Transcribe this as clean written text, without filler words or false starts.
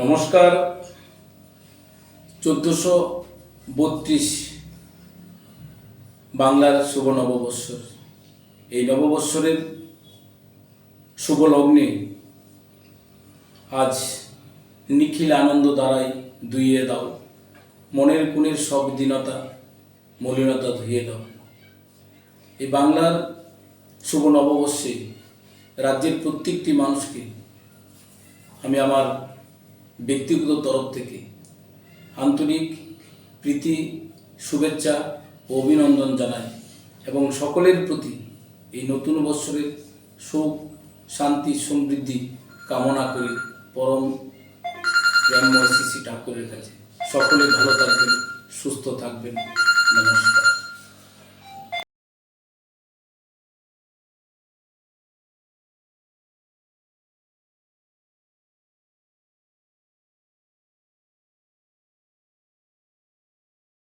নমস্কার। 1432 বাংলার শুভ নববৎসর। এই নববৎসরের শুভ লগ্নে আজ নিখিল আনন্দ দ্বারাই ধুইয়ে দাও, মনের কোণের সব দীনতা মলিনতা ধুইয়ে দাও। এই বাংলার শুভ নববর্ষে রাজ্যের প্রত্যেকটি মানুষকে আমি আমার ব্যক্তিগত তরফ থেকে আন্তরিক প্রীতি, শুভেচ্ছা ও অভিনন্দন জানাই এবং সকলের প্রতি এই নতুন বৎসরের সুখ, শান্তি, সমৃদ্ধি কামনা করি পরম প্রেমময় শ্রী ঠাকুরের কাছে। সকলে ভালো থাকবেন, সুস্থ থাকবেন। নমস্কার।